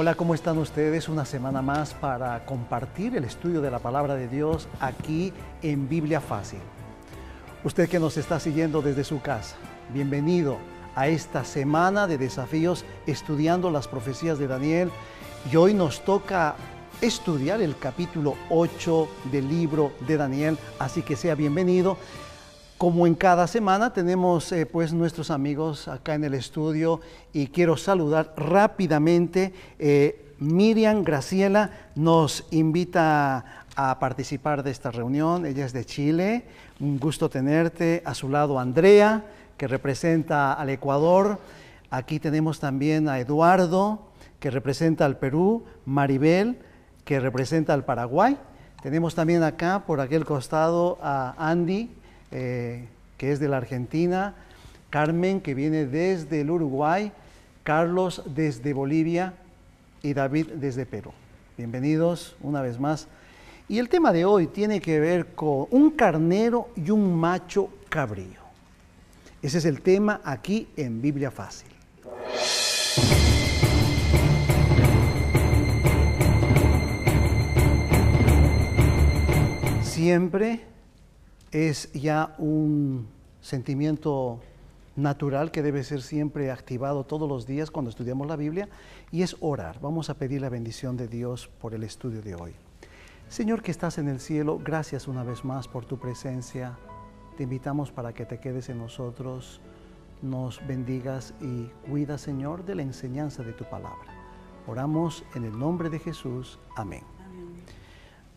Hola, ¿cómo están ustedes? Una semana más para compartir el estudio de la Palabra de Dios aquí en Biblia Fácil. Usted que nos está siguiendo desde su casa, bienvenido a esta semana de desafíos estudiando las profecías de Daniel. Y hoy nos toca estudiar el capítulo 8 del libro de Daniel, así que sea bienvenido. Como en cada semana tenemos pues nuestros amigos acá en el estudio y quiero saludar rápidamente. Miriam Graciela nos invita a participar de esta reunión. Ella es de Chile. Un gusto tenerte. A su lado Andrea, que representa al Ecuador. Aquí tenemos también a Eduardo, que representa al Perú. Maribel, que representa al Paraguay. Tenemos también acá por aquel costado a Andy, que es de la Argentina, Carmen, que viene desde el Uruguay, Carlos desde Bolivia y David desde Perú. Bienvenidos una vez más. Y el tema de hoy tiene que ver con un carnero y un macho cabrío. Ese es el tema aquí en Biblia Fácil. Siempre es ya un sentimiento natural que debe ser siempre activado todos los días cuando estudiamos la Biblia, y es orar. Vamos a pedir la bendición de Dios por el estudio de hoy. Señor que estás en el cielo, gracias una vez más por tu presencia. Te invitamos para que te quedes en nosotros, nos bendigas y cuida, Señor, de la enseñanza de tu palabra. Oramos en el nombre de Jesús. Amén.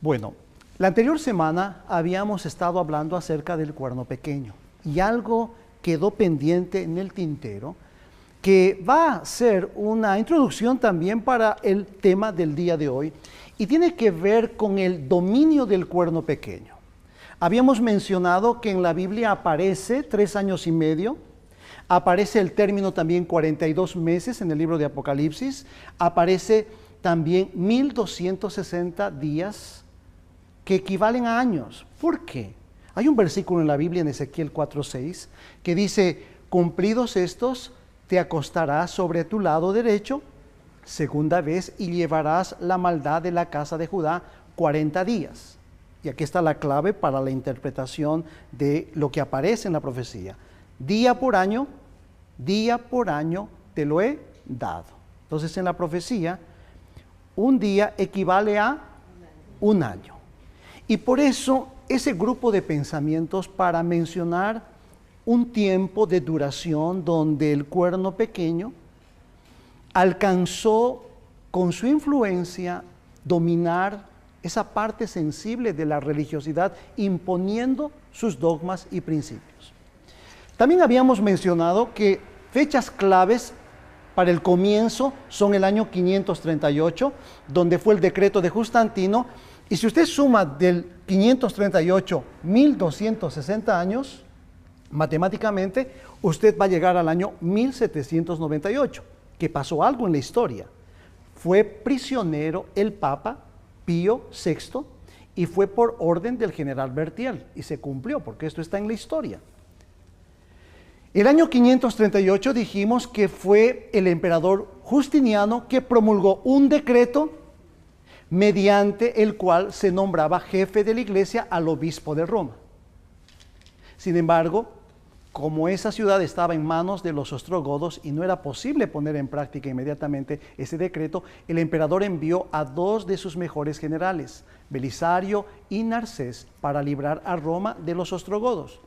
Bueno, la anterior semana habíamos estado hablando acerca del cuerno pequeño y algo quedó pendiente en el tintero que va a ser una introducción también para el tema del día de hoy y tiene que ver con el dominio del cuerno pequeño. Habíamos mencionado que en la Biblia aparece 3 años y medio, aparece el término también 42 meses en el libro de Apocalipsis, aparece también 1260 días que equivalen a años. ¿Por qué? Hay un versículo en la Biblia, en Ezequiel 4:6, que dice: cumplidos estos, te acostarás sobre tu lado derecho, segunda vez, y llevarás la maldad de la casa de Judá 40 días. Y aquí está la clave para la interpretación de lo que aparece en la profecía. Día por año te lo he dado. Entonces en la profecía, un día equivale a un año. Y por eso ese grupo de pensamientos para mencionar un tiempo de duración donde el cuerno pequeño alcanzó con su influencia dominar esa parte sensible de la religiosidad, imponiendo sus dogmas y principios. También habíamos mencionado que fechas claves para el comienzo son el año 538, donde fue el decreto de Justantino. Y si usted suma del 538 1260 años, matemáticamente usted va a llegar al año 1798, que pasó algo en la historia. Fue prisionero el Papa Pío VI y fue por orden del general Berthier, y se cumplió porque esto está en la historia. El año 538 dijimos que fue el emperador Justiniano que promulgó un decreto mediante el cual se nombraba jefe de la iglesia al obispo de Roma. Sin embargo, como esa ciudad estaba en manos de los ostrogodos y no era posible poner en práctica inmediatamente ese decreto, el emperador envió a 2 de sus mejores generales, Belisario y Narcés, para librar a Roma de los ostrogodos.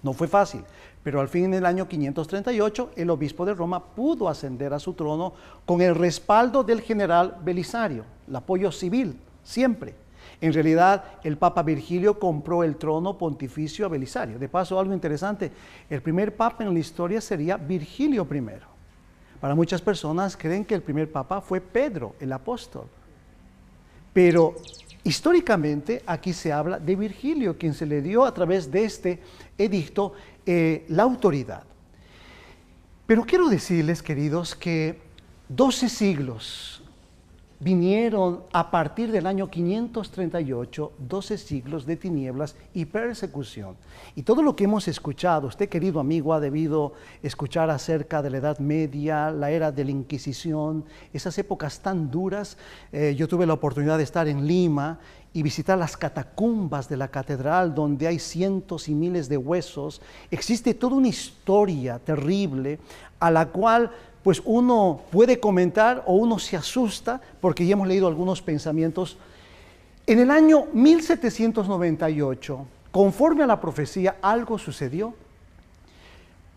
No fue fácil, pero al fin, en el año 538, el obispo de Roma pudo ascender a su trono con el respaldo del general Belisario, el apoyo civil, siempre. En realidad, el Papa Virgilio compró el trono pontificio a Belisario. De paso, algo interesante, el primer papa en la historia sería Virgilio I. Para muchas personas creen que el primer papa fue Pedro, el apóstol. Pero históricamente aquí se habla de Virgilio, quien se le dio a través de este edicto la autoridad. Pero quiero decirles, queridos, que 12 siglos vinieron a partir del año 538, 12 siglos de tinieblas y persecución. Y todo lo que hemos escuchado, usted querido amigo ha debido escuchar acerca de la Edad Media, la era de la Inquisición, esas épocas tan duras. Yo tuve la oportunidad de estar en Lima y visitar las catacumbas de la catedral, donde hay cientos y miles de huesos. Existe toda una historia terrible a la cual pues uno puede comentar o uno se asusta porque ya hemos leído algunos pensamientos. En el año 1798, conforme a la profecía, algo sucedió.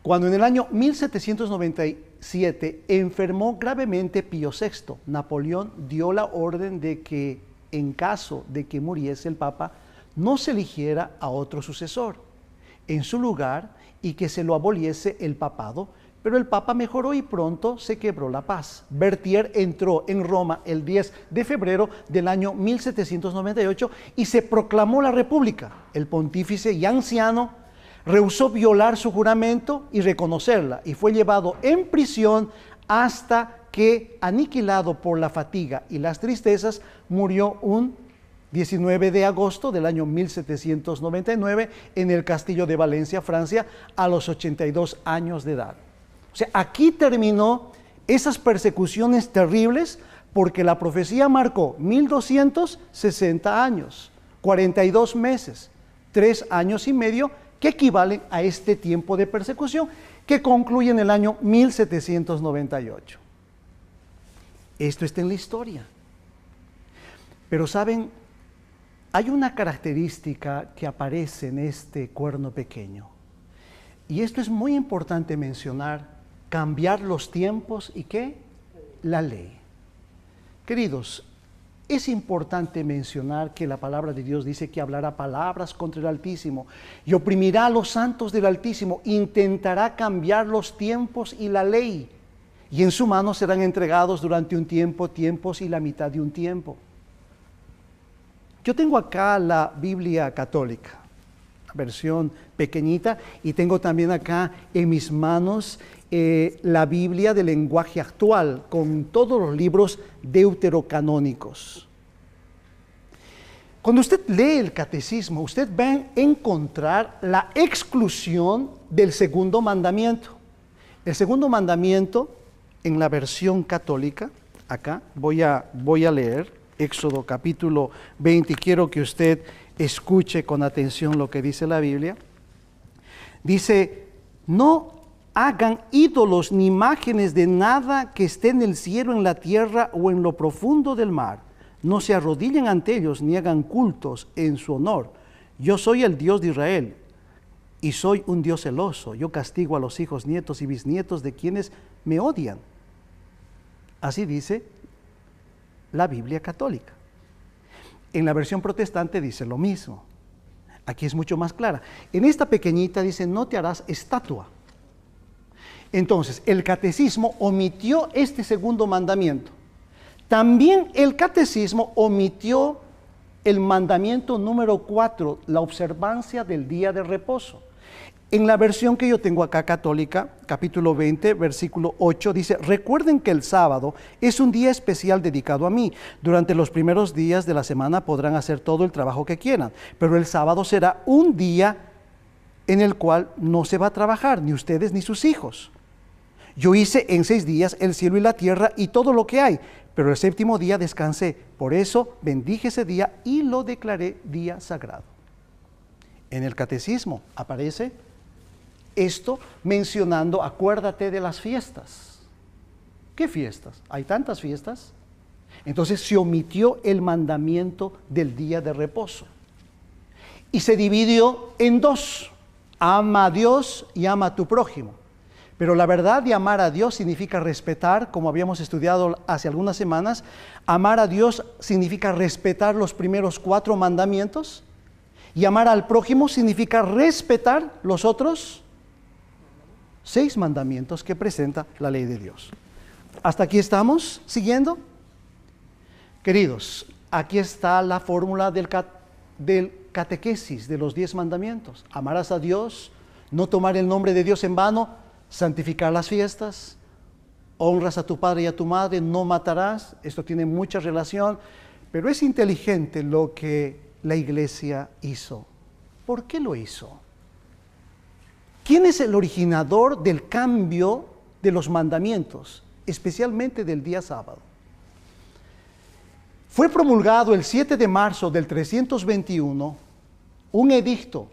Cuando en el año 1797 enfermó gravemente Pío VI, Napoleón dio la orden de que en caso de que muriese el Papa, no se eligiera a otro sucesor en su lugar y que se lo aboliese el papado. Pero el Papa mejoró y pronto se quebró la paz. Berthier entró en Roma el 10 de febrero del año 1798 y se proclamó la República. El pontífice ya anciano rehusó violar su juramento y reconocerla y fue llevado en prisión hasta que, aniquilado por la fatiga y las tristezas, murió un 19 de agosto del año 1799 en el castillo de Valencia, Francia, a los 82 años de edad. O sea, aquí terminó esas persecuciones terribles porque la profecía marcó 1260 años, 42 meses, 3 años y medio, que equivalen a este tiempo de persecución que concluye en el año 1798. Esto está en la historia. Pero saben, hay una característica que aparece en este cuerno pequeño. Y esto es muy importante mencionar: cambiar los tiempos y ¿qué? La ley. Queridos, es importante mencionar que la palabra de Dios dice que hablará palabras contra el Altísimo y oprimirá a los santos del Altísimo, intentará cambiar los tiempos y la ley, y en su mano serán entregados durante un tiempo, tiempos y la mitad de un tiempo. Yo tengo acá la Biblia católica, versión pequeñita, y tengo también acá en mis manos la Biblia de lenguaje actual, con todos los libros deuterocanónicos. Cuando usted lee el catecismo, usted va a encontrar la exclusión del segundo mandamiento. El segundo mandamiento, en la versión católica, acá voy a leer Éxodo capítulo 20, y quiero que usted escuche con atención lo que dice la Biblia. Dice: no hagan ídolos ni imágenes de nada que esté en el cielo, en la tierra o en lo profundo del mar. No se arrodillen ante ellos ni hagan cultos en su honor. Yo soy el Dios de Israel y soy un Dios celoso. Yo castigo a los hijos, nietos y bisnietos de quienes me odian. Así dice la Biblia católica. En la versión protestante dice lo mismo. Aquí es mucho más clara. En esta pequeñita dice: no te harás estatua. Entonces, el catecismo omitió este segundo mandamiento. También el catecismo omitió el mandamiento número 4, la observancia del día de reposo. En la versión que yo tengo acá católica, capítulo 20, versículo 8, dice: recuerden que el sábado es un día especial dedicado a mí. Durante los primeros días de la semana podrán hacer todo el trabajo que quieran, pero el sábado será un día en el cual no se va a trabajar, ni ustedes ni sus hijos. Yo hice en 6 días el cielo y la tierra y todo lo que hay, pero el séptimo día descansé. Por eso bendije ese día y lo declaré día sagrado. En el catecismo aparece esto mencionando: acuérdate de las fiestas. ¿Qué fiestas? ¿Hay tantas fiestas? Entonces se omitió el mandamiento del día de reposo. Y se dividió en 2. Ama a Dios y ama a tu prójimo. Pero la verdad de amar a Dios significa respetar, como habíamos estudiado hace algunas semanas. Amar a Dios significa respetar los primeros 4 mandamientos. Y amar al prójimo significa respetar los otros 6 mandamientos que presenta la ley de Dios. ¿Hasta aquí estamos siguiendo? Queridos, aquí está la fórmula del catequesis de los 10 mandamientos. Amarás a Dios, no tomar el nombre de Dios en vano, santificar las fiestas, honras a tu padre y a tu madre, no matarás. Esto tiene mucha relación, pero es inteligente lo que la iglesia hizo. ¿Por qué lo hizo? ¿Quién es el originador del cambio de los mandamientos, especialmente del día sábado? Fue promulgado el 7 de marzo del 321 un edicto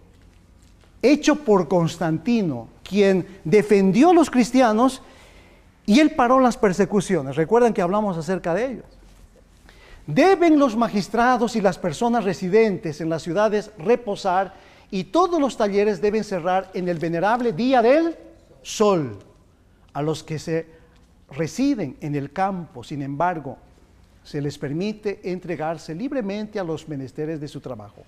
hecho por Constantino, quien defendió a los cristianos y él paró las persecuciones. Recuerdan que hablamos acerca de ellos. Deben los magistrados y las personas residentes en las ciudades reposar y todos los talleres deben cerrar en el venerable día del sol. A los que se residen en el campo, sin embargo, se les permite entregarse libremente a los menesteres de su trabajo,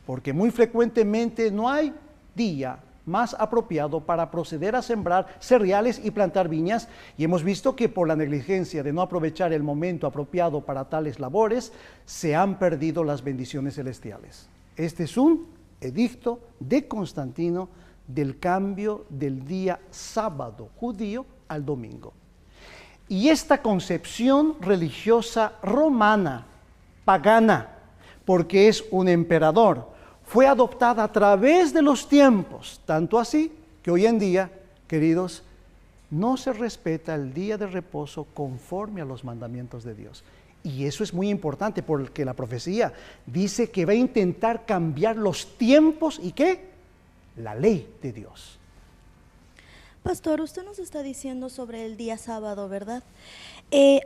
porque muy frecuentemente no hay día más apropiado para proceder a sembrar cereales y plantar viñas, y hemos visto que por la negligencia de no aprovechar el momento apropiado para tales labores, se han perdido las bendiciones celestiales. Este es un edicto de Constantino del cambio del día sábado judío al domingo. Y esta concepción religiosa romana, pagana, porque es un emperador, fue adoptada a través de los tiempos, tanto así que hoy en día, queridos, no se respeta el día de reposo conforme a los mandamientos de Dios. Y eso es muy importante porque la profecía dice que va a intentar cambiar los tiempos y ¿qué? La ley de Dios. Pastor, usted nos está diciendo sobre el día sábado, ¿verdad?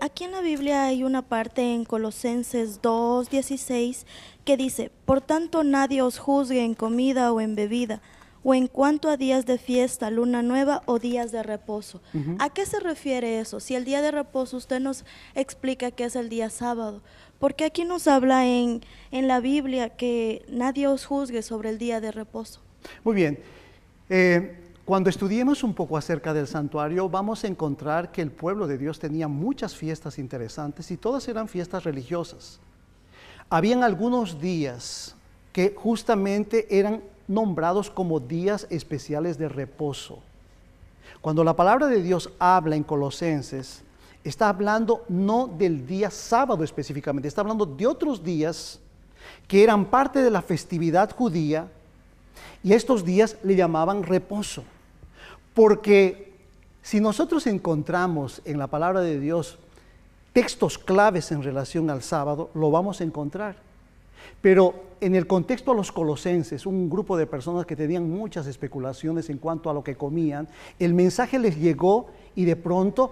Aquí en la Biblia hay una parte en Colosenses 2:16 que dice: por tanto nadie os juzgue en comida o en bebida, o en cuanto a días de fiesta, luna nueva o días de reposo. ¿A qué se refiere eso? Si el día de reposo usted nos explica que es el día sábado, porque aquí nos habla en la Biblia que nadie os juzgue sobre el día de reposo. Muy bien. Cuando estudiemos un poco acerca del santuario, vamos a encontrar que el pueblo de Dios tenía muchas fiestas interesantes y todas eran fiestas religiosas. Habían algunos días que justamente eran nombrados como días especiales de reposo. Cuando la palabra de Dios habla en Colosenses, está hablando no del día sábado específicamente, está hablando de otros días que eran parte de la festividad judía, y estos días le llamaban reposo. Porque si nosotros encontramos en la palabra de Dios textos claves en relación al sábado, lo vamos a encontrar. Pero en el contexto a los colosenses, un grupo de personas que tenían muchas especulaciones en cuanto a lo que comían, el mensaje les llegó y de pronto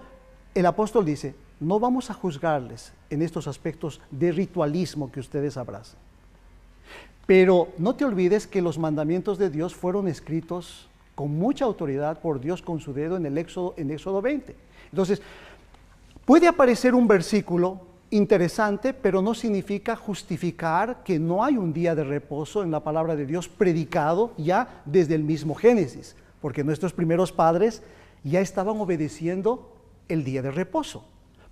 el apóstol dice: no vamos a juzgarles en estos aspectos de ritualismo que ustedes abrazan. Pero no te olvides que los mandamientos de Dios fueron escritos con mucha autoridad por Dios con su dedo en Éxodo 20. Entonces, puede aparecer un versículo interesante, pero no significa justificar que no hay un día de reposo en la palabra de Dios predicado ya desde el mismo Génesis, porque nuestros primeros padres ya estaban obedeciendo el día de reposo,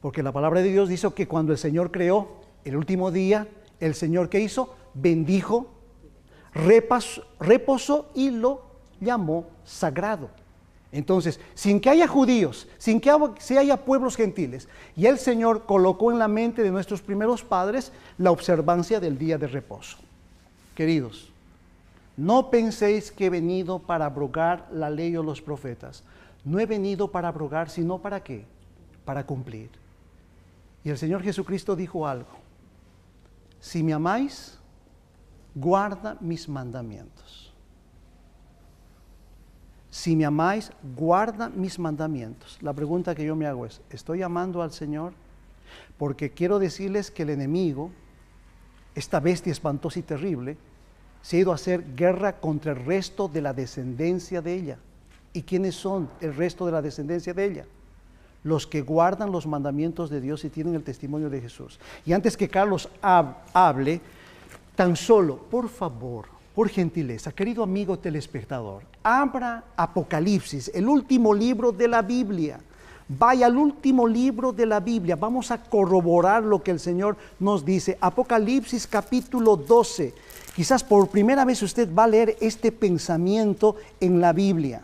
porque la palabra de Dios dice que cuando el Señor creó el último día, el Señor, ¿qué hizo? Bendijo, reposó y lo llamó sagrado. Entonces, sin que haya judíos, sin que haya pueblos gentiles, y el Señor colocó en la mente de nuestros primeros padres la observancia del día de reposo. Queridos, no penséis que he venido para abrogar la ley o los profetas. No he venido para abrogar, sino ¿para qué? Para cumplir. Y el Señor Jesucristo dijo algo: si me amáis, guarda mis mandamientos. Si me amáis, guarda mis mandamientos. La pregunta que yo me hago es: ¿estoy amando al Señor? Porque quiero decirles que el enemigo, esta bestia espantosa y terrible, se ha ido a hacer guerra contra el resto de la descendencia de ella. ¿Y quiénes son el resto de la descendencia de ella? Los que guardan los mandamientos de Dios y tienen el testimonio de Jesús. Y antes que Carlos hable, tan solo, por favor, por gentileza, querido amigo telespectador, abra Apocalipsis, el último libro de la Biblia. Vaya al último libro de la Biblia. Vamos a corroborar lo que el Señor nos dice. Apocalipsis capítulo 12. Quizás por primera vez usted va a leer este pensamiento en la Biblia.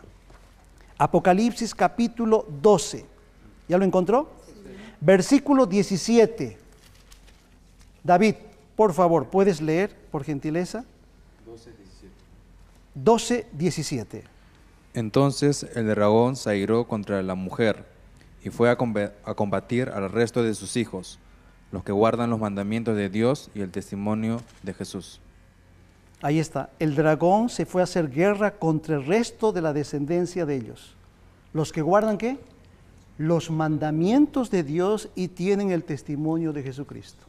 Apocalipsis capítulo 12. ¿Ya lo encontró? Versículo 17. David, por favor, ¿puedes leer, por gentileza? 12:17. Entonces el dragón se airó contra la mujer y fue a combatir al resto de sus hijos, los que guardan los mandamientos de Dios y el testimonio de Jesús. Ahí está, el dragón se fue a hacer guerra contra el resto de la descendencia de ellos. ¿Los que guardan qué? Los mandamientos de Dios y tienen el testimonio de Jesucristo.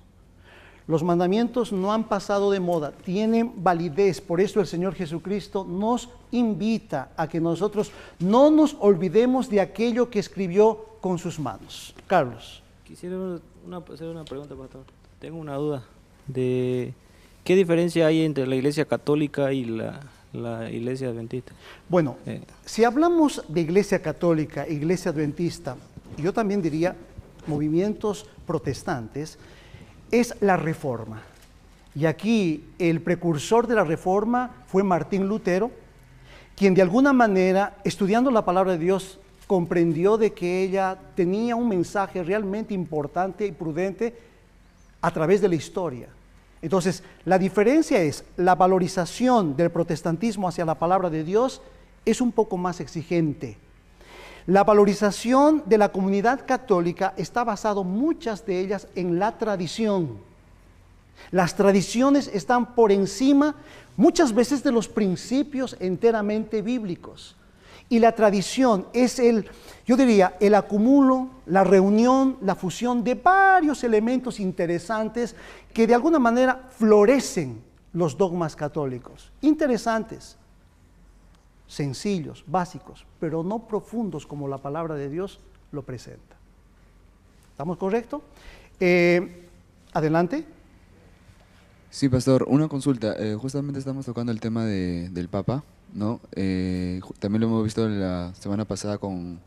Los mandamientos no han pasado de moda, tienen validez. Por eso el Señor Jesucristo nos invita a que nosotros no nos olvidemos de aquello que escribió con sus manos. Carlos. Quisiera hacer una pregunta, pastor. Tengo una duda de qué diferencia hay entre la Iglesia Católica y la Iglesia Adventista. Bueno, si hablamos de Iglesia Católica, Iglesia Adventista, yo también diría movimientos protestantes, es la Reforma. Y aquí el precursor de la Reforma fue Martín Lutero, quien de alguna manera, estudiando la palabra de Dios, comprendió de que ella tenía un mensaje realmente importante y prudente a través de la historia. Entonces, la diferencia es la valorización del protestantismo hacia la palabra de Dios es un poco más exigente. La valorización de la comunidad católica está basado, muchas de ellas, en la tradición. Las tradiciones están por encima, muchas veces, de los principios enteramente bíblicos. Y la tradición es yo diría, el acumulo, la reunión, la fusión de varios elementos interesantes que de alguna manera florecen los dogmas católicos. Interesantes, sencillos, básicos, pero no profundos como la palabra de Dios lo presenta. ¿Estamos correctos? Adelante. Sí, pastor, una consulta. Justamente estamos tocando el tema del Papa, ¿no? También lo hemos visto la semana pasada con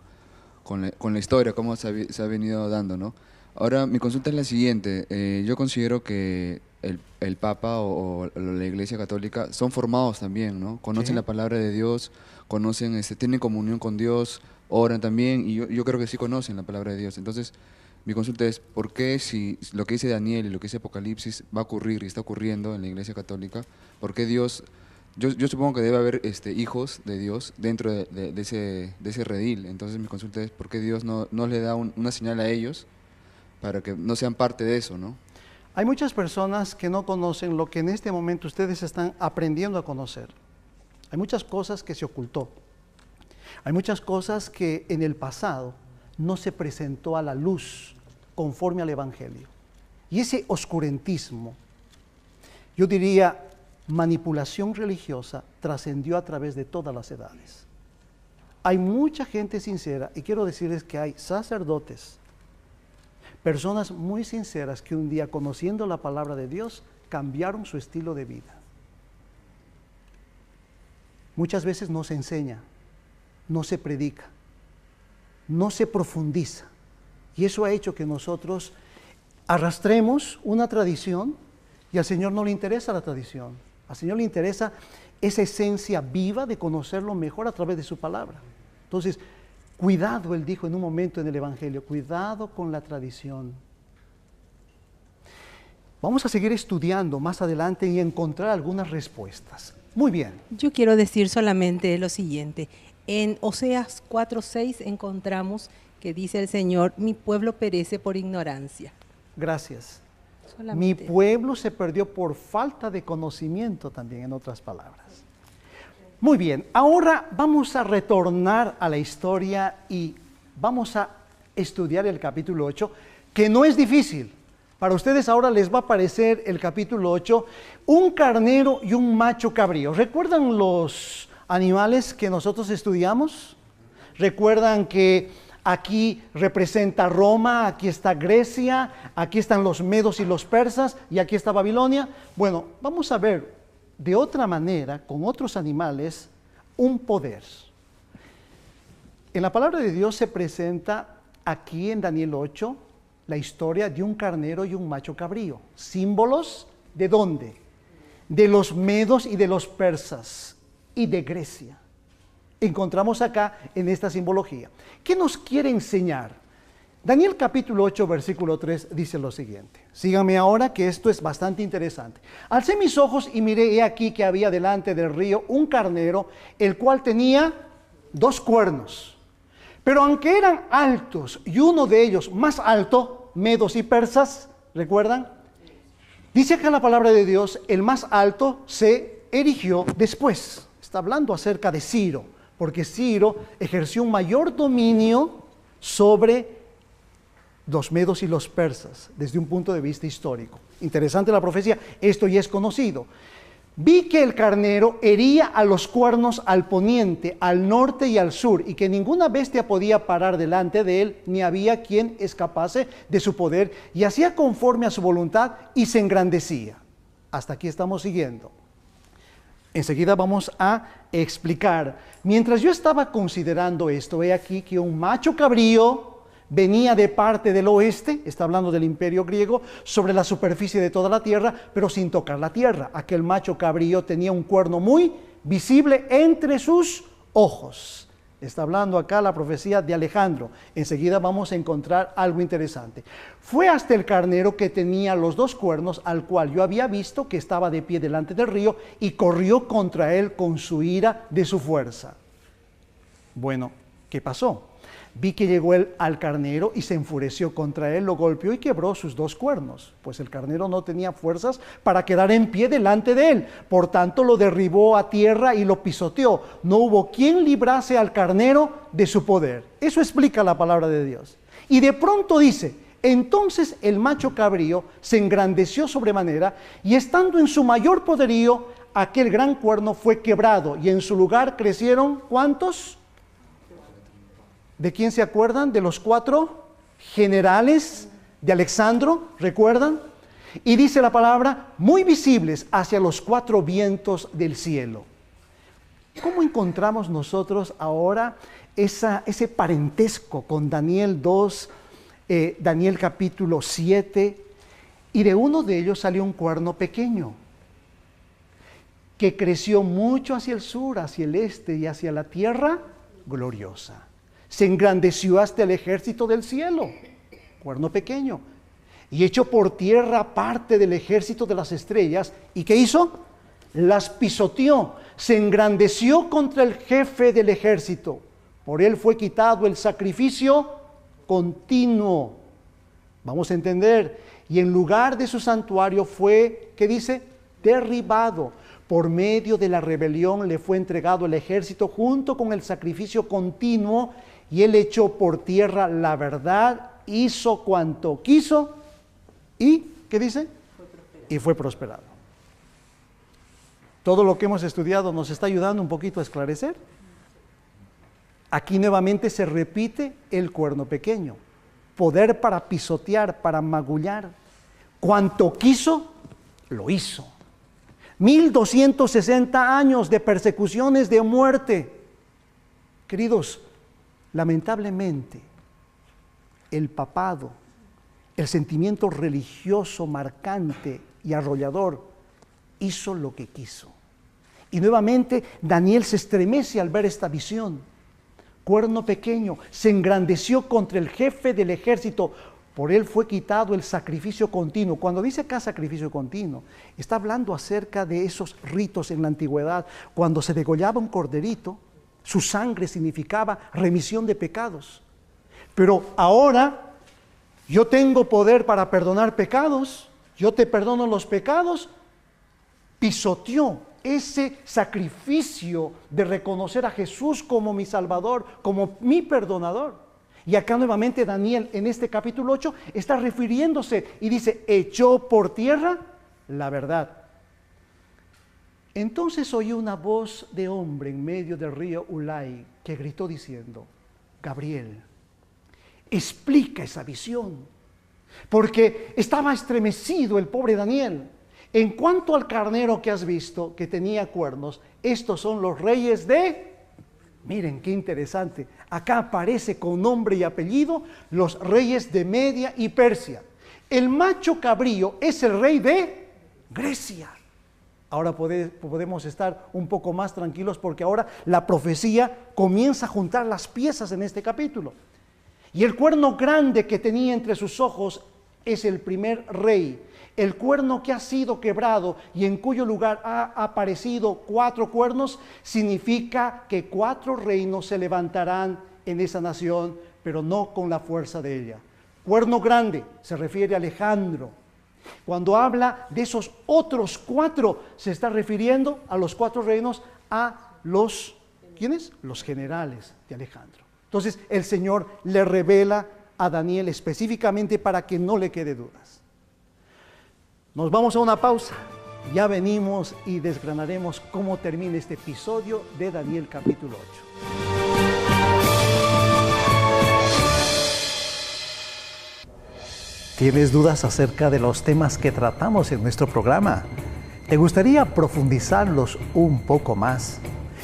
la historia, cómo se ha venido dando, ¿no? Ahora, mi consulta es la siguiente. Yo considero que el Papa o la Iglesia Católica son formados también, ¿no? Conocen la palabra de Dios, conocen, tienen comunión con Dios, oran también, y yo creo que sí conocen la palabra de Dios. Entonces, mi consulta es, ¿por qué si lo que dice Daniel y lo que dice Apocalipsis va a ocurrir y está ocurriendo en la Iglesia Católica, por qué Dios, yo supongo que debe haber hijos de Dios dentro de ese redil? Entonces mi consulta es, ¿por qué Dios no le da una señal a ellos para que no sean parte de eso, ¿no? Hay muchas personas que no conocen lo que en este momento ustedes están aprendiendo a conocer. Hay muchas cosas que se ocultó. Hay muchas cosas que en el pasado no se presentó a la luz conforme al Evangelio. Y ese oscurantismo, yo diría manipulación religiosa, trascendió a través de todas las edades. Hay mucha gente sincera, y quiero decirles que hay sacerdotes, personas muy sinceras que un día, conociendo la palabra de Dios, cambiaron su estilo de vida. Muchas veces no se enseña, no se predica, no se profundiza. Y eso ha hecho que nosotros arrastremos una tradición y al Señor no le interesa la tradición. Al Señor le interesa esa esencia viva de conocerlo mejor a través de su palabra. Entonces, cuidado, Él dijo en un momento en el Evangelio, cuidado con la tradición. Vamos a seguir estudiando más adelante y encontrar algunas respuestas. Muy bien. Yo quiero decir solamente lo siguiente. En Oseas 4:6 encontramos que dice el Señor, mi pueblo perece por ignorancia. Gracias. Solamente. Mi pueblo se perdió por falta de conocimiento también, en otras palabras. Muy bien, ahora vamos a retornar a la historia y vamos a estudiar el capítulo 8, que no es difícil. Para ustedes ahora les va a aparecer el capítulo 8, un carnero y un macho cabrío. ¿Recuerdan los animales que nosotros estudiamos? ¿Recuerdan que aquí representa Roma, aquí está Grecia, aquí están los medos y los persas y aquí está Babilonia? Bueno, vamos a ver de otra manera, con otros animales, un poder. En la palabra de Dios se presenta aquí en Daniel 8 la historia de un carnero y un macho cabrío. ¿Símbolos de dónde? De los medos y de los persas y de Grecia. Encontramos acá en esta simbología. ¿Qué nos quiere enseñar? Daniel capítulo 8, versículo 3 dice lo siguiente. Síganme ahora que esto es bastante interesante. Alcé mis ojos y miré, he aquí que había delante del río un carnero, el cual tenía 2 cuernos. Pero aunque eran altos y uno de ellos más alto, medos y persas, ¿recuerdan? Dice acá la palabra de Dios, el más alto se erigió después. Está hablando acerca de Ciro, porque Ciro ejerció un mayor dominio sobre los medos y los persas, desde un punto de vista histórico. Interesante la profecía, esto ya es conocido. Vi que el carnero hería a los cuernos al poniente, al norte y al sur, y que ninguna bestia podía parar delante de él, ni había quien escapase de su poder, y hacía conforme a su voluntad, y se engrandecía. Hasta aquí estamos siguiendo. Enseguida vamos a explicar. Mientras yo estaba considerando esto, he aquí que un macho cabrío venía de parte del oeste, está hablando del imperio griego, sobre la superficie de toda la tierra, pero sin tocar la tierra. Aquel macho cabrío tenía un cuerno muy visible entre sus ojos. Está hablando acá la profecía de Alejandro. Enseguida vamos a encontrar algo interesante. Fue hasta el carnero que tenía los 2 cuernos, al cual yo había visto que estaba de pie delante del río, y corrió contra él con su ira de su fuerza. Bueno, ¿qué pasó? Vi que llegó él al carnero y se enfureció contra él, lo golpeó y quebró sus 2 cuernos, pues el carnero no tenía fuerzas para quedar en pie delante de él. Por tanto, lo derribó a tierra y lo pisoteó. No hubo quien librase al carnero de su poder. Eso explica la palabra de Dios. Y de pronto dice, entonces el macho cabrío se engrandeció sobremanera, y estando en su mayor poderío, aquel gran cuerno fue quebrado, y en su lugar crecieron, ¿cuántos? ¿De quién se acuerdan? De los 4 generales de Alexandro, ¿recuerdan? Y dice la palabra, muy visibles hacia los 4 vientos del cielo. ¿Cómo encontramos nosotros ahora ese parentesco con Daniel 2, Daniel capítulo 7? Y de uno de ellos salió un cuerno pequeño, que creció mucho hacia el sur, hacia el este y hacia la tierra gloriosa. Se engrandeció hasta el ejército del cielo, cuerno pequeño, y echó por tierra parte del ejército de las estrellas. ¿Y qué hizo? Las pisoteó, se engrandeció contra el jefe del ejército. Por él fue quitado el sacrificio continuo. Vamos a entender. Y en lugar de su santuario fue, ¿qué dice? Derribado. Por medio de la rebelión le fue entregado el ejército junto con el sacrificio continuo, y él echó por tierra la verdad, hizo cuanto quiso, y, ¿qué dice? Y fue prosperado. Todo lo que hemos estudiado nos está ayudando un poquito a esclarecer. Aquí nuevamente se repite el cuerno pequeño, poder para pisotear, para magullar. Cuanto quiso, lo hizo. 1260 años de persecuciones, de muerte. Queridos, lamentablemente, el papado, el sentimiento religioso marcante y arrollador, hizo lo que quiso. Y nuevamente Daniel se estremece al ver esta visión. Cuerno pequeño, se engrandeció contra el jefe del ejército. Por él fue quitado el sacrificio continuo. Cuando dice acá sacrificio continuo, está hablando acerca de esos ritos en la antigüedad. Cuando se degollaba un corderito, su sangre significaba remisión de pecados. Pero ahora yo tengo poder para perdonar pecados, yo te perdono los pecados. Pisoteó ese sacrificio de reconocer a Jesús como mi Salvador, como mi perdonador. Y acá nuevamente Daniel en este capítulo 8 está refiriéndose y dice, echó por tierra la verdad. Entonces oí una voz de hombre en medio del río Ulai que gritó diciendo, Gabriel, explica esa visión, porque estaba estremecido el pobre Daniel. En cuanto al carnero que has visto, que tenía cuernos, estos son los reyes de... Miren qué interesante, acá aparece con nombre y apellido los reyes de Media y Persia. El macho cabrío es el rey de Grecia. Ahora podemos estar un poco más tranquilos porque ahora la profecía comienza a juntar las piezas en este capítulo. Y el cuerno grande que tenía entre sus ojos es el primer rey. El cuerno que ha sido quebrado y en cuyo lugar ha aparecido 4 cuernos, significa que 4 reinos se levantarán en esa nación, pero no con la fuerza de ella. Cuerno grande se refiere a Alejandro. Cuando habla de esos otros 4, se está refiriendo a los 4 reinos, a los, ¿quiénes? Los generales de Alejandro. Entonces el Señor le revela a Daniel específicamente para que no le quede dudas. Nos vamos a una pausa. Ya venimos y desgranaremos cómo termina este episodio de Daniel capítulo 8. ¿Tienes dudas acerca de los temas que tratamos en nuestro programa? ¿Te gustaría profundizarlos un poco más?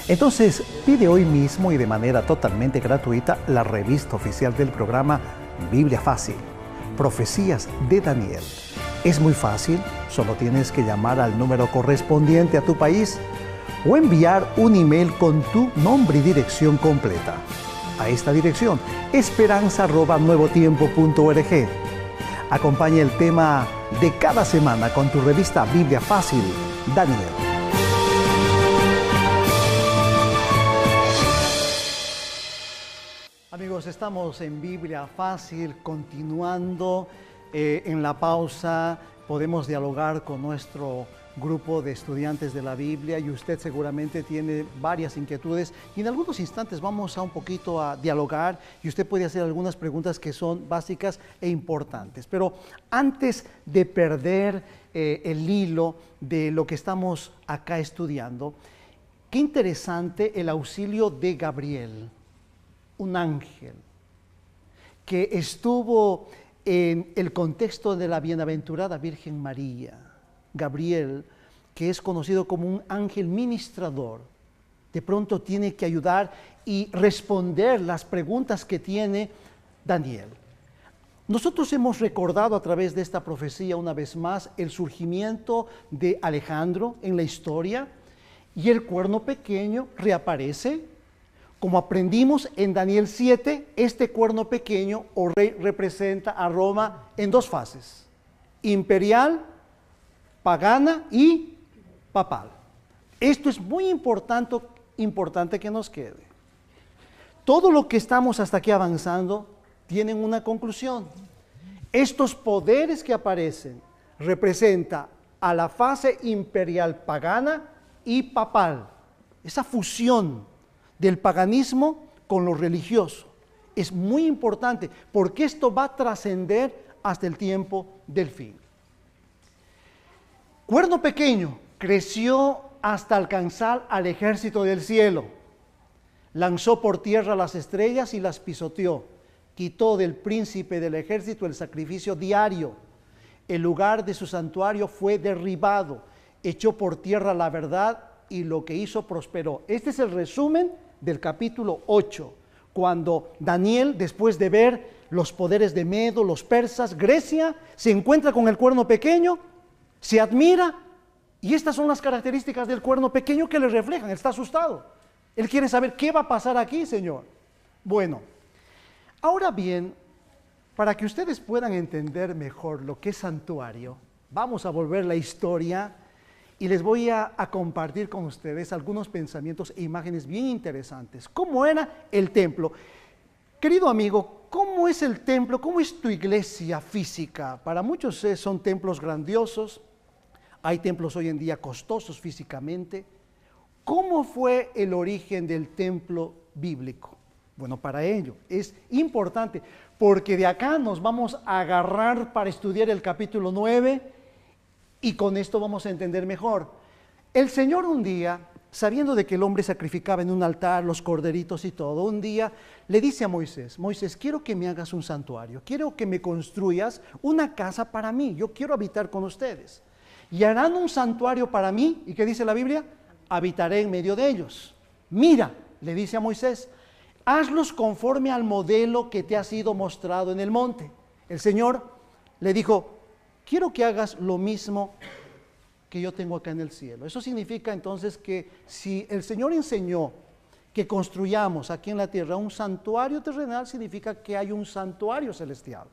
Entonces, pide hoy mismo y de manera totalmente gratuita la revista oficial del programa Biblia Fácil, Profecías de Daniel. Es muy fácil, solo tienes que llamar al número correspondiente a tu país o enviar un email con tu nombre y dirección completa. A esta dirección, esperanza@nuevotiempo.org. Acompaña el tema de cada semana con tu revista Biblia Fácil, Daniel. Amigos, estamos en Biblia Fácil, continuando. En la pausa podemos dialogar con nuestro grupo de estudiantes de la Biblia y usted seguramente tiene varias inquietudes y en algunos instantes vamos a un poquito a dialogar y usted puede hacer algunas preguntas que son básicas e importantes. Pero antes de perder el hilo de lo que estamos acá estudiando, qué interesante el auxilio de Gabriel, un ángel que estuvo en el contexto de la bienaventurada Virgen María. Gabriel, que es conocido como un ángel ministrador, de pronto tiene que ayudar y responder las preguntas que tiene Daniel. Nosotros hemos recordado a través de esta profecía una vez más el surgimiento de Alejandro en la historia y el cuerno pequeño reaparece. Como aprendimos en Daniel 7, este cuerno pequeño o rey representa a Roma en 2 fases: imperial, pagana y papal. Esto es muy importante que nos quede. Todo lo que estamos hasta aquí avanzando tienen una conclusión. Estos poderes que aparecen representan a la fase imperial pagana y papal. Esa fusión del paganismo con lo religioso es muy importante porque esto va a trascender hasta el tiempo del fin. Cuerno pequeño creció hasta alcanzar al ejército del cielo, lanzó por tierra las estrellas y las pisoteó, quitó del príncipe del ejército el sacrificio diario, el lugar de su santuario fue derribado, echó por tierra la verdad y lo que hizo prosperó. Este es el resumen del capítulo 8, cuando Daniel, después de ver los poderes de Medo, los persas, Grecia, se encuentra con el cuerno pequeño, se admira, y estas son las características del cuerno pequeño que le reflejan. Él está asustado, él quiere saber qué va a pasar aquí, Señor. Bueno, ahora bien, para que ustedes puedan entender mejor lo que es santuario, vamos a volver la historia y les voy a compartir con ustedes algunos pensamientos e imágenes bien interesantes. ¿Cómo era el templo? Querido amigo, ¿cómo es el templo? ¿Cómo es tu iglesia física? Para muchos son templos grandiosos, hay templos hoy en día costosos físicamente. ¿Cómo fue el origen del templo bíblico? Bueno, para ello es importante, porque de acá nos vamos a agarrar para estudiar el capítulo 9, y con esto vamos a entender mejor. El Señor un día, sabiendo de que el hombre sacrificaba en un altar los corderitos y todo, un día le dice a Moisés: Moisés, quiero que me hagas un santuario, quiero que me construyas una casa para mí, yo quiero habitar con ustedes. Y harán un santuario para mí, ¿y qué dice la Biblia? Habitaré en medio de ellos. Mira, le dice a Moisés, hazlos conforme al modelo que te ha sido mostrado en el monte. El Señor le dijo: quiero que hagas lo mismo que yo tengo acá en el cielo. Eso significa entonces que si el Señor enseñó que construyamos aquí en la tierra un santuario terrenal, significa que hay un santuario celestial.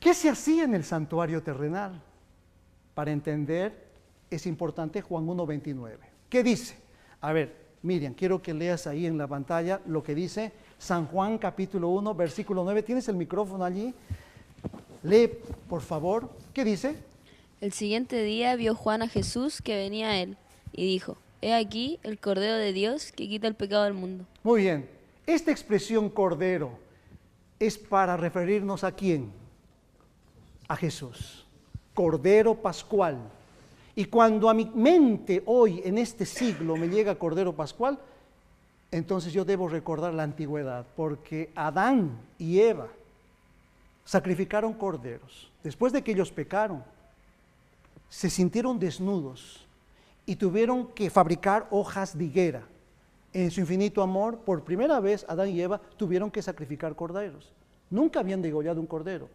¿Qué se hacía en el santuario terrenal? Para entender, es importante Juan 1:29. ¿Qué dice? A ver, Miriam, quiero que leas ahí en la pantalla lo que dice San Juan capítulo 1, versículo 9. ¿Tienes el micrófono allí? Lee, por favor. ¿Qué dice? El siguiente día vio Juan a Jesús que venía a él y dijo: He aquí el Cordero de Dios que quita el pecado del mundo. Muy bien. Esta expresión cordero es para referirnos a quién? A Jesús. Cordero pascual. Y cuando a mi mente hoy, en este siglo, me llega Cordero Pascual, entonces yo debo recordar la antigüedad, porque Adán y Eva sacrificaron corderos. Después de que ellos pecaron, se sintieron desnudos y tuvieron que fabricar hojas de higuera. En su infinito amor, por primera vez, Adán y Eva tuvieron que sacrificar corderos. Nunca habían degollado un cordero.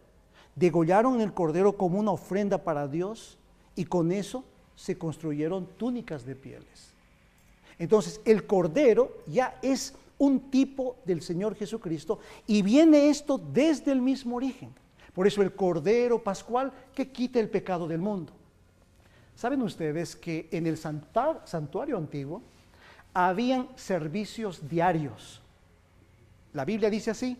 Degollaron el cordero como una ofrenda para Dios, y con eso se construyeron túnicas de pieles. Entonces, el cordero ya es un tipo del Señor Jesucristo, y viene esto desde el mismo origen. Por eso el cordero pascual que quita el pecado del mundo. ¿Saben ustedes que en el santuario antiguo habían servicios diarios? La Biblia dice así: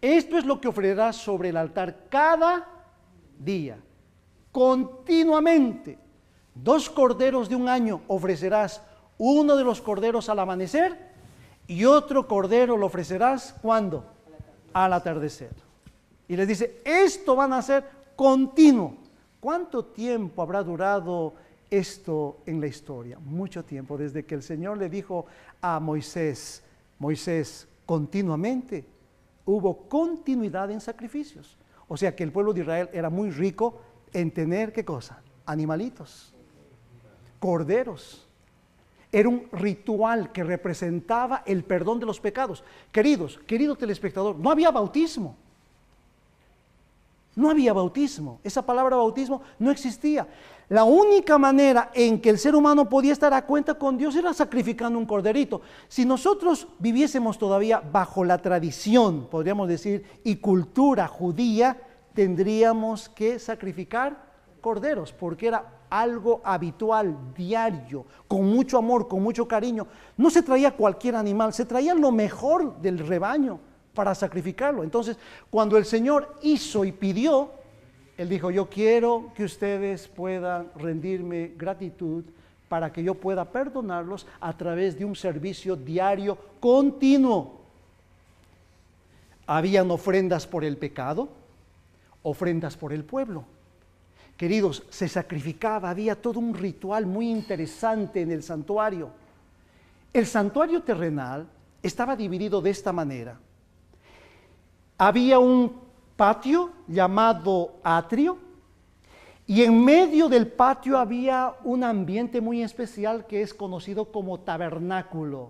esto es lo que ofrecerás sobre el altar cada día, continuamente. 2 corderos de un año ofrecerás, uno de los corderos al amanecer y otro cordero lo ofrecerás, ¿cuándo? Al atardecer. Y les dice, esto van a ser continuo. ¿Cuánto tiempo habrá durado esto en la historia? Mucho tiempo, desde que el Señor le dijo a Moisés, Moisés, continuamente hubo continuidad en sacrificios. O sea que el pueblo de Israel era muy rico en tener, ¿qué cosa? Animalitos, corderos. Era un ritual que representaba el perdón de los pecados. Querido telespectador, no había bautismo. No había bautismo. Esa palabra bautismo no existía. La única manera en que el ser humano podía estar a cuenta con Dios era sacrificando un corderito. Si nosotros viviésemos todavía bajo la tradición, podríamos decir, y cultura judía, tendríamos que sacrificar corderos, porque era algo habitual, diario, con mucho amor, con mucho cariño. No se traía cualquier animal, se traía lo mejor del rebaño para sacrificarlo. Entonces, cuando el Señor hizo y pidió, Él dijo, yo quiero que ustedes puedan rendirme gratitud para que yo pueda perdonarlos a través de un servicio diario continuo. Habían ofrendas por el pecado, ofrendas por el pueblo. Queridos, se sacrificaba, había todo un ritual muy interesante en el santuario. El santuario terrenal estaba dividido de esta manera. Había un patio llamado atrio, y en medio del patio había un ambiente muy especial que es conocido como tabernáculo.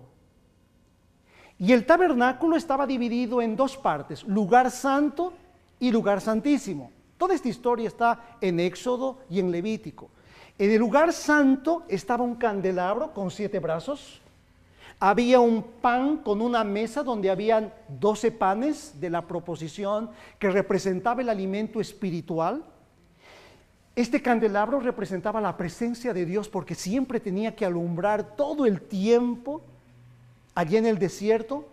Y el tabernáculo estaba dividido en 2 partes, lugar santo y lugar santísimo. Toda esta historia está en Éxodo y en Levítico. En el lugar santo estaba un candelabro con 7 brazos. Había un pan con una mesa donde habían 12 panes de la proposición que representaba el alimento espiritual. Este candelabro representaba la presencia de Dios porque siempre tenía que alumbrar todo el tiempo allí en el desierto.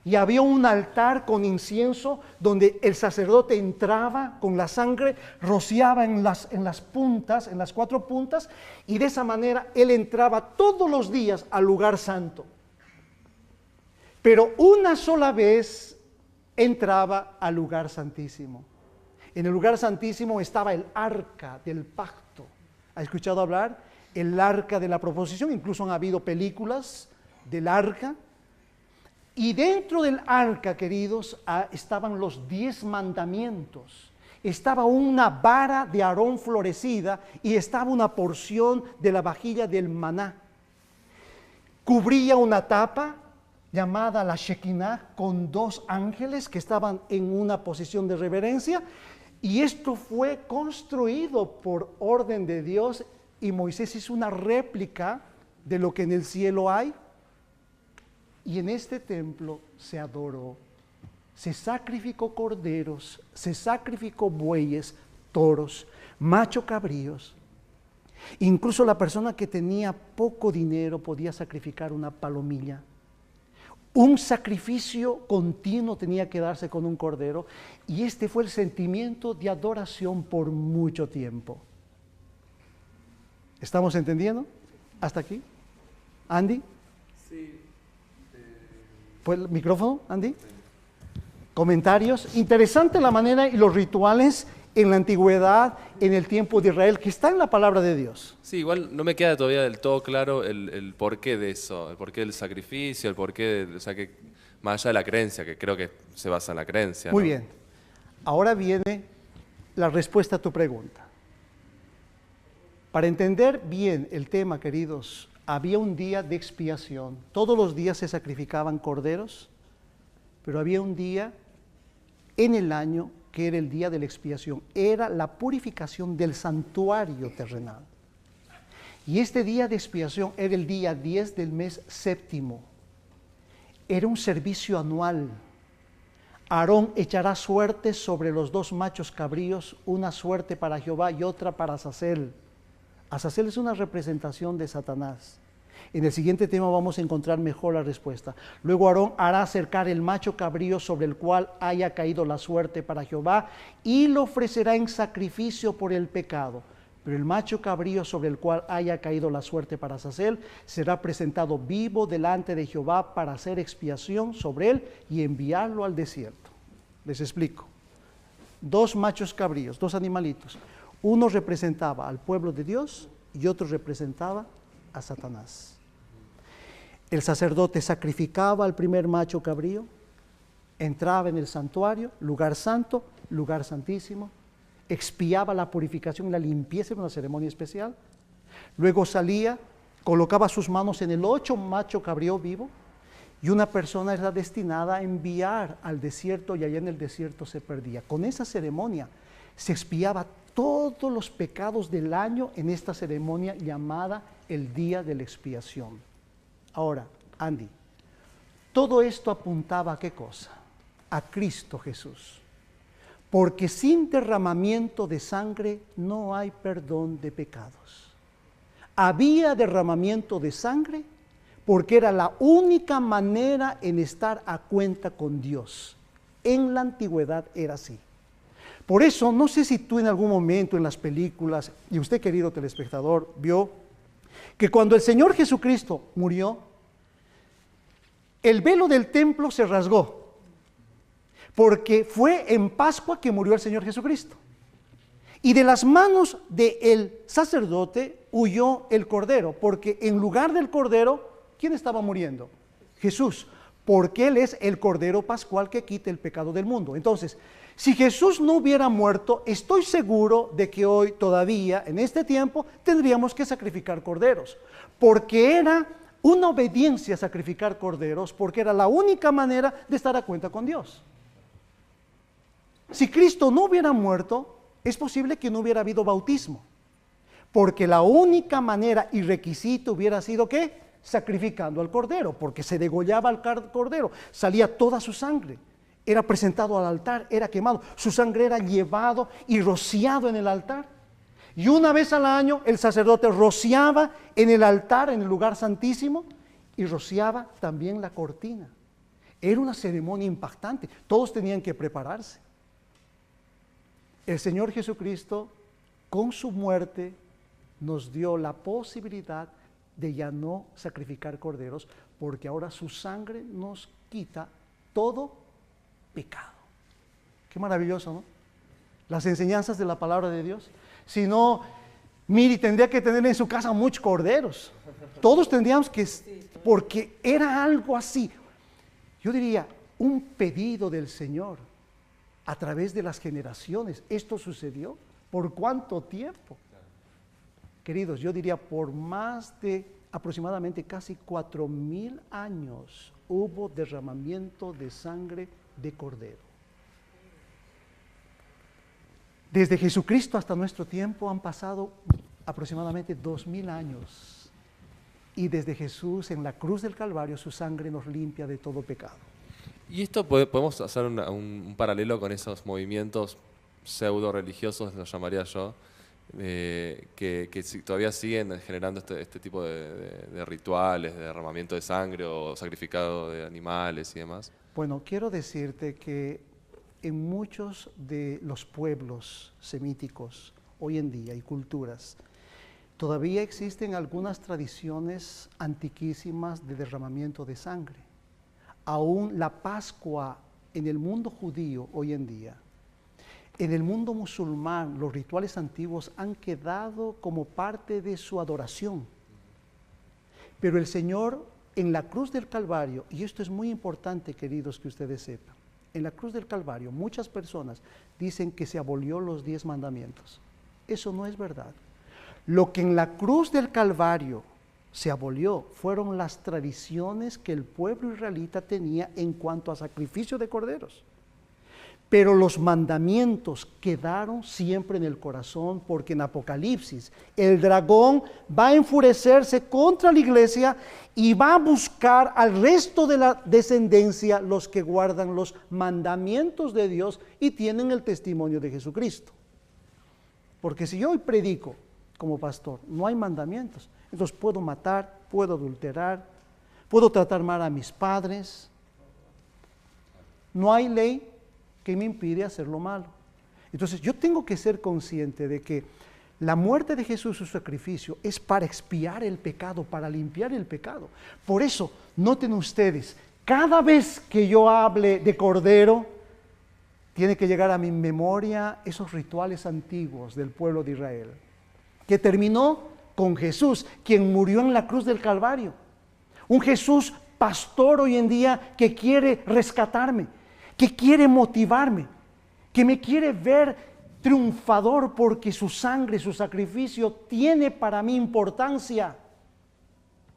Y había un altar con incienso donde el sacerdote entraba con la sangre, rociaba en las puntas, en las 4 puntas, y de esa manera él entraba todos los días al lugar santo. Pero una sola vez entraba al lugar santísimo. En el lugar santísimo estaba el arca del pacto. ¿Ha escuchado hablar? El arca de la proposición, incluso han habido películas del arca. Y dentro del arca, queridos, estaban los 10 mandamientos. Estaba una vara de Aarón florecida y estaba una porción de la vajilla del maná. Cubría una tapa llamada la Shekinah con 2 ángeles que estaban en una posición de reverencia. Y esto fue construido por orden de Dios, y Moisés hizo una réplica de lo que en el cielo hay. Y en este templo se adoró, se sacrificó corderos, se sacrificó bueyes, toros, macho cabríos. Incluso la persona que tenía poco dinero podía sacrificar una palomilla. Un sacrificio continuo tenía que darse con un cordero, y este fue el sentimiento de adoración por mucho tiempo. ¿Estamos entendiendo? ¿Hasta aquí? ¿Andy? Sí. ¿Fue el micrófono, Andy? Comentarios. Interesante la manera y los rituales en la antigüedad, en el tiempo de Israel, que está en la palabra de Dios. Sí, igual no me queda todavía del todo claro el porqué de eso, el porqué del sacrificio, el porqué, o sea, que más allá de la creencia, que creo que se basa en la creencia. Muy ¿no? bien. Ahora viene la respuesta a tu pregunta. Para entender bien el tema, queridos, había un día de expiación. Todos los días se sacrificaban corderos, pero había un día en el año que era el día de la expiación. Era la purificación del santuario terrenal. Y este día de expiación era el día 10 del mes séptimo. Era un servicio anual. Aarón echará suerte sobre los 2 machos cabríos, una suerte para Jehová y otra para Azazel. Azazel es una representación de Satanás. En el siguiente tema vamos a encontrar mejor la respuesta. Luego Aarón hará acercar el macho cabrío sobre el cual haya caído la suerte para Jehová y lo ofrecerá en sacrificio por el pecado. Pero el macho cabrío sobre el cual haya caído la suerte para Azazel será presentado vivo delante de Jehová para hacer expiación sobre él y enviarlo al desierto. Les explico. 2 machos cabríos, 2 animalitos. Uno representaba al pueblo de Dios y otro representaba a Satanás. El sacerdote sacrificaba al primer macho cabrío, entraba en el santuario, lugar santo, lugar santísimo, expiaba la purificación y la limpieza en una ceremonia especial. Luego salía, colocaba sus manos en el 8 macho cabrío vivo, y una persona era destinada a enviar al desierto, y allá en el desierto se perdía. Con esa ceremonia se expiaba todos los pecados del año en esta ceremonia llamada el día de la expiación. Ahora, Andy, todo esto apuntaba a ¿qué cosa? A Cristo Jesús. Porque sin derramamiento de sangre no hay perdón de pecados. Había derramamiento de sangre porque era la única manera en estar a cuenta con Dios. En la antigüedad era así. Por eso, no sé si tú en algún momento en las películas, y usted, querido telespectador, vio que cuando el Señor Jesucristo murió, el velo del templo se rasgó, porque fue en Pascua que murió el Señor Jesucristo. Y de las manos del sacerdote huyó el cordero, porque en lugar del cordero, ¿quién estaba muriendo? Jesús, porque Él es el cordero pascual que quita el pecado del mundo. Entonces, si Jesús no hubiera muerto, estoy seguro de que hoy todavía, en este tiempo, tendríamos que sacrificar corderos, porque era una obediencia sacrificar corderos, porque era la única manera de estar a cuenta con Dios. Si Cristo no hubiera muerto, es posible que no hubiera habido bautismo, porque la única manera y requisito hubiera sido ¿qué? Sacrificando al cordero, porque se degollaba al cordero, salía toda su sangre. Era presentado al altar, era quemado, su sangre era llevado y rociado en el altar. Y una vez al año el sacerdote rociaba en el altar, en el lugar santísimo, y rociaba también la cortina. Era una ceremonia impactante, todos tenían que prepararse. El Señor Jesucristo, con su muerte, nos dio la posibilidad de ya no sacrificar corderos, porque ahora su sangre nos quita todo pecado. Qué maravilloso, ¿no? Las enseñanzas de la palabra de Dios. Si no, Miri tendría que tener en su casa muchos corderos. Todos tendríamos que, porque era algo así. Yo diría, un pedido del Señor a través de las generaciones. Esto sucedió. ¿Por cuánto tiempo? Queridos, yo diría por más de aproximadamente casi 4,000 años hubo derramamiento de sangre de cordero. Desde Jesucristo hasta nuestro tiempo han pasado aproximadamente 2,000 años. Y desde Jesús en la cruz del Calvario su sangre nos limpia de todo pecado. Y esto podemos hacer un paralelo con esos movimientos pseudo religiosos, los llamaría yo, que todavía siguen generando este tipo de rituales, de derramamiento de sangre o sacrificado de animales y demás. Bueno, quiero decirte que en muchos de los pueblos semíticos hoy en día y culturas, todavía existen algunas tradiciones antiquísimas de derramamiento de sangre. Aún la Pascua en el mundo judío hoy en día, en el mundo musulmán, los rituales antiguos han quedado como parte de su adoración. Pero el Señor en la cruz del Calvario, y esto es muy importante, queridos, que ustedes sepan, en la cruz del Calvario muchas personas dicen que se abolió los 10 mandamientos. Eso no es verdad. Lo que en la cruz del Calvario se abolió fueron las tradiciones que el pueblo israelita tenía en cuanto a sacrificio de corderos. Pero los mandamientos quedaron siempre en el corazón, porque en Apocalipsis el dragón va a enfurecerse contra la iglesia y va a buscar al resto de la descendencia, los que guardan los mandamientos de Dios y tienen el testimonio de Jesucristo. Porque si yo hoy predico como pastor, no hay mandamientos, entonces puedo matar, puedo adulterar, puedo tratar mal a mis padres. No hay ley que me impide hacer lo malo. Entonces yo tengo que ser consciente de que la muerte de Jesús, su sacrificio, es para expiar el pecado, para limpiar el pecado. Por eso, noten ustedes, cada vez que yo hable de cordero, tiene que llegar a mi memoria esos rituales antiguos del pueblo de Israel, que terminó con Jesús, quien murió en la cruz del Calvario. Un Jesús pastor hoy en día que quiere rescatarme, que quiere motivarme, que me quiere ver triunfador porque su sangre, su sacrificio tiene para mí importancia.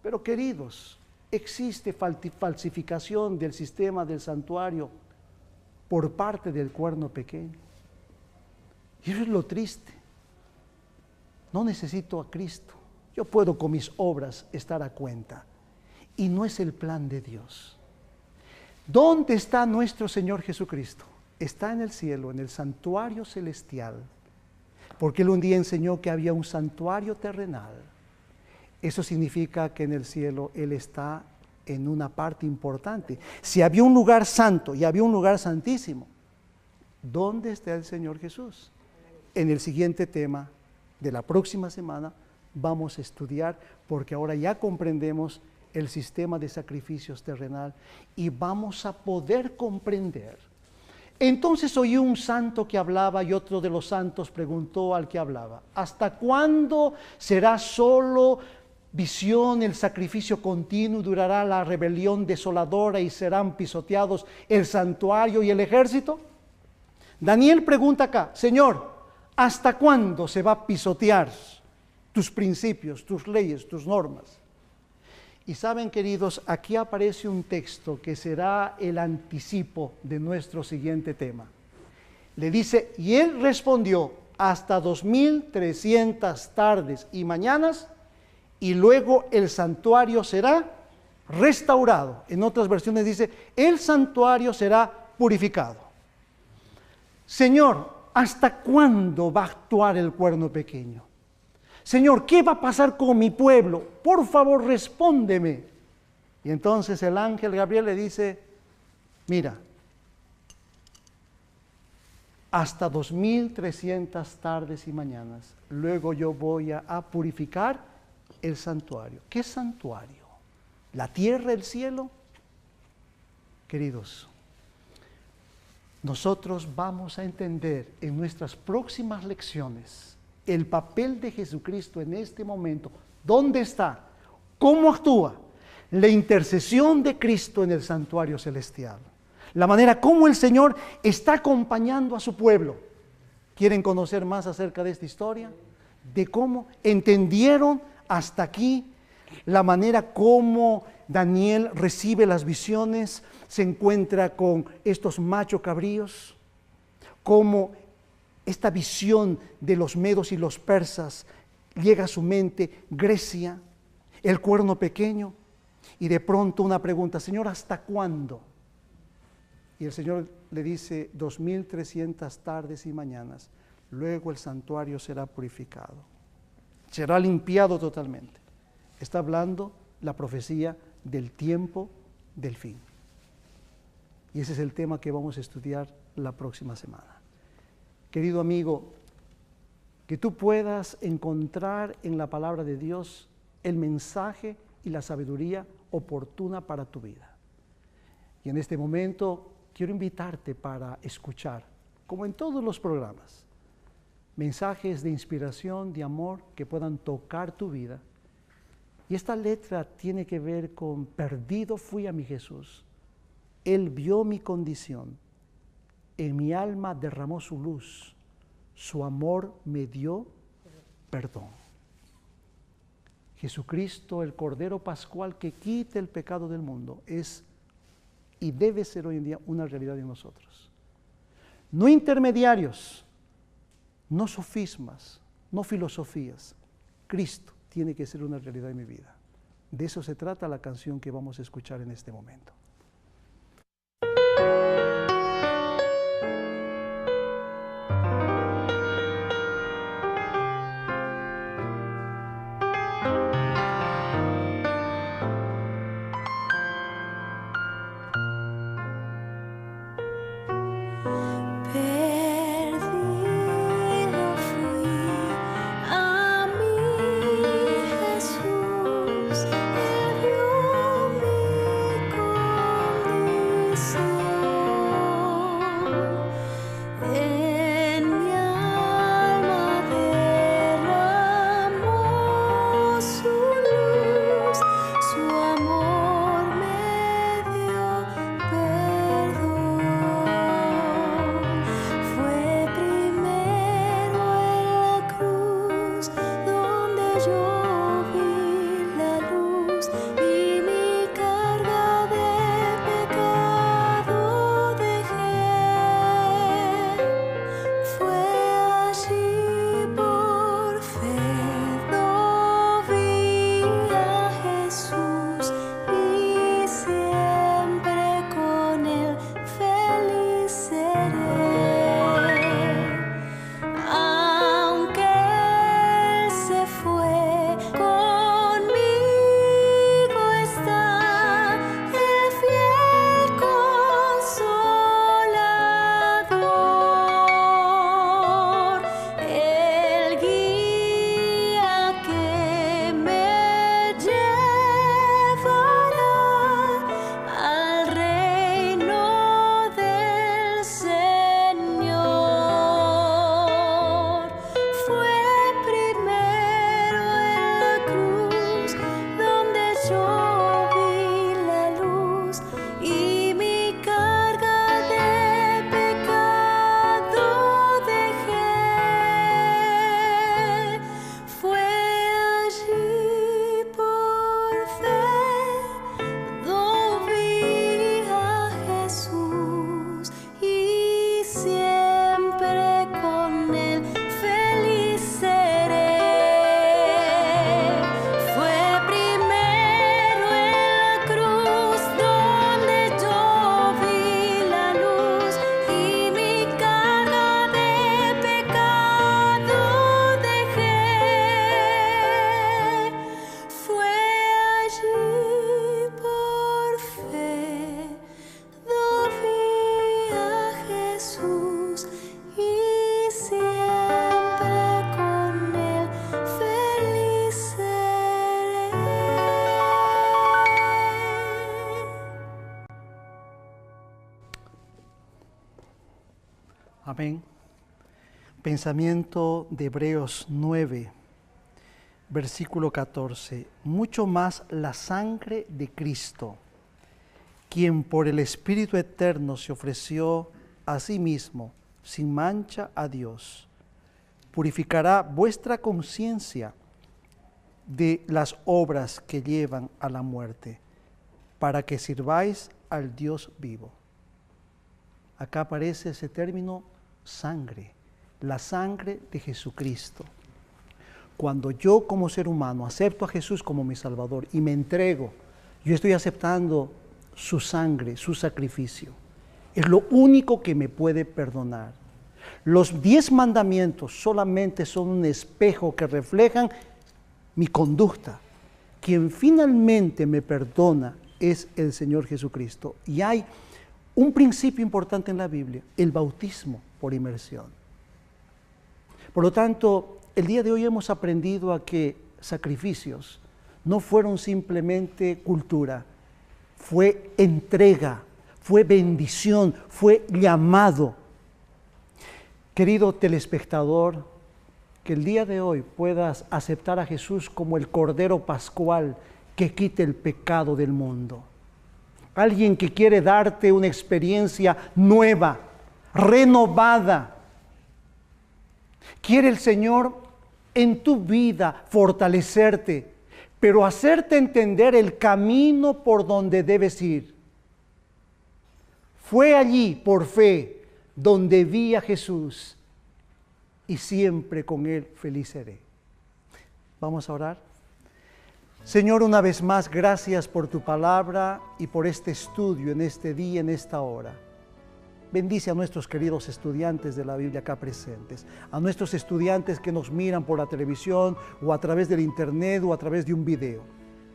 Pero queridos, existe falsificación del sistema del santuario por parte del cuerno pequeño. Y eso es lo triste. No necesito a Cristo. Yo puedo con mis obras estar a cuenta. Y no es el plan de Dios. ¿Dónde está nuestro Señor Jesucristo? Está en el cielo, en el santuario celestial. Porque Él un día enseñó que había un santuario terrenal. Eso significa que en el cielo Él está en una parte importante. Si había un lugar santo y había un lugar santísimo, ¿dónde está el Señor Jesús? En el siguiente tema de la próxima semana vamos a estudiar, porque ahora ya comprendemos el sistema de sacrificios terrenal y vamos a poder comprender. Entonces oí un santo que hablaba y otro de los santos preguntó al que hablaba: ¿hasta cuándo será solo visión el sacrificio continuo? ¿Durará la rebelión desoladora y serán pisoteados el santuario y el ejército? Daniel pregunta acá: Señor, ¿hasta cuándo se va a pisotear tus principios, tus leyes, tus normas? Y saben, queridos, aquí aparece un texto que será el anticipo de nuestro siguiente tema. Le dice: y él respondió, hasta 2300 tardes y mañanas, y luego el santuario será restaurado. En otras versiones dice: el santuario será purificado. Señor, ¿hasta cuándo va a actuar el cuerno pequeño? Señor, ¿qué va a pasar con mi pueblo? Por favor, respóndeme. Y entonces el ángel Gabriel le dice: mira, hasta 2300 tardes y mañanas, luego yo voy a purificar el santuario. ¿Qué santuario? ¿La tierra, el cielo? Queridos, nosotros vamos a entender en nuestras próximas lecciones el papel de Jesucristo en este momento. ¿Dónde está? ¿Cómo actúa? La intercesión de Cristo en el santuario celestial. La manera como el Señor está acompañando a su pueblo. ¿Quieren conocer más acerca de esta historia? De cómo entendieron hasta aquí la manera como Daniel recibe las visiones, se encuentra con estos machos cabríos, cómo esta visión de los medos y los persas llega a su mente, Grecia, el cuerno pequeño, y de pronto una pregunta: Señor, ¿hasta cuándo? Y el Señor le dice: 2300 tardes y mañanas, luego el santuario será purificado, será limpiado totalmente. Está hablando la profecía del tiempo del fin. Y ese es el tema que vamos a estudiar la próxima semana. Querido amigo, que tú puedas encontrar en la palabra de Dios el mensaje y la sabiduría oportuna para tu vida. Y en este momento quiero invitarte para escuchar, como en todos los programas, mensajes de inspiración, de amor que puedan tocar tu vida. Y esta letra tiene que ver con: perdido fui a mi Jesús, Él vio mi condición, en mi alma derramó su luz, su amor me dio perdón. Jesucristo, el Cordero Pascual que quita el pecado del mundo, es y debe ser hoy en día una realidad en nosotros. No intermediarios, no sofismas, no filosofías. Cristo tiene que ser una realidad en mi vida. De eso se trata la canción que vamos a escuchar en este momento. Amén. Pensamiento de Hebreos 9, versículo 14. Mucho más la sangre de Cristo, quien por el Espíritu Eterno se ofreció a sí mismo sin mancha a Dios, purificará vuestra conciencia de las obras que llevan a la muerte, para que sirváis al Dios vivo. Acá aparece ese término sangre, la sangre de Jesucristo. Cuando yo como ser humano acepto a Jesús como mi Salvador y me entrego, yo estoy aceptando su sangre, su sacrificio. Es lo único que me puede perdonar. Los 10 mandamientos solamente son un espejo que reflejan mi conducta. Quien finalmente me perdona es el Señor Jesucristo. Y hay un principio importante en la Biblia, el bautismo por inmersión. Por lo tanto, el día de hoy hemos aprendido a que sacrificios no fueron simplemente cultura, fue entrega, fue bendición, fue llamado. Querido telespectador, que el día de hoy puedas aceptar a Jesús como el Cordero Pascual que quite el pecado del mundo. Alguien que quiere darte una experiencia nueva, renovada. Quiere el Señor en tu vida fortalecerte, pero hacerte entender el camino por donde debes ir. Fue allí por fe donde vi a Jesús y siempre con Él feliz seré. Vamos a orar. Señor, una vez más, gracias por tu palabra y por este estudio en este día, en esta hora. Bendice a nuestros queridos estudiantes de la Biblia acá presentes, a nuestros estudiantes que nos miran por la televisión o a través del internet o a través de un video.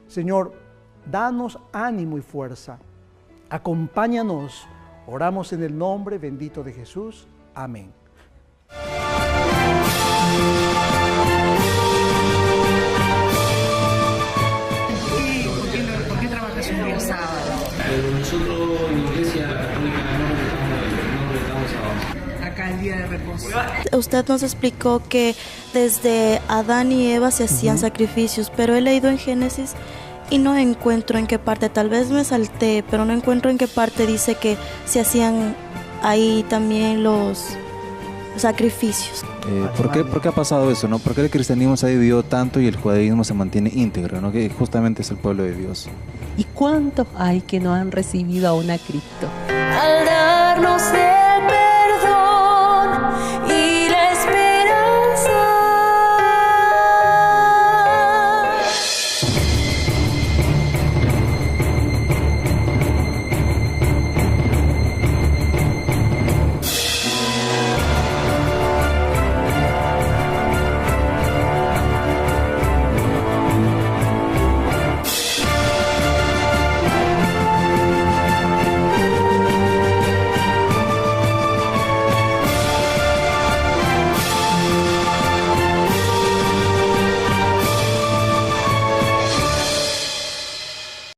Señor, danos ánimo y fuerza. Acompáñanos. Oramos en el nombre bendito de Jesús. Amén. ¿Por qué trabajas un día sábado? Nosotros en la Iglesia Católica no respetamos sábado. Acá el día de reposo. Usted nos explicó que desde Adán y Eva se hacían sacrificios, pero he leído en Génesis y no encuentro en qué parte, tal vez me salté, pero no encuentro en qué parte dice que se hacían ahí también los sacrificios. ¿Por qué ha pasado eso, no? ¿Por qué el cristianismo se ha dividido tanto y el judaísmo se mantiene íntegro, no? Que justamente es el pueblo de Dios. ¿Y cuántos hay que no han recibido aún a Cristo? Al darnos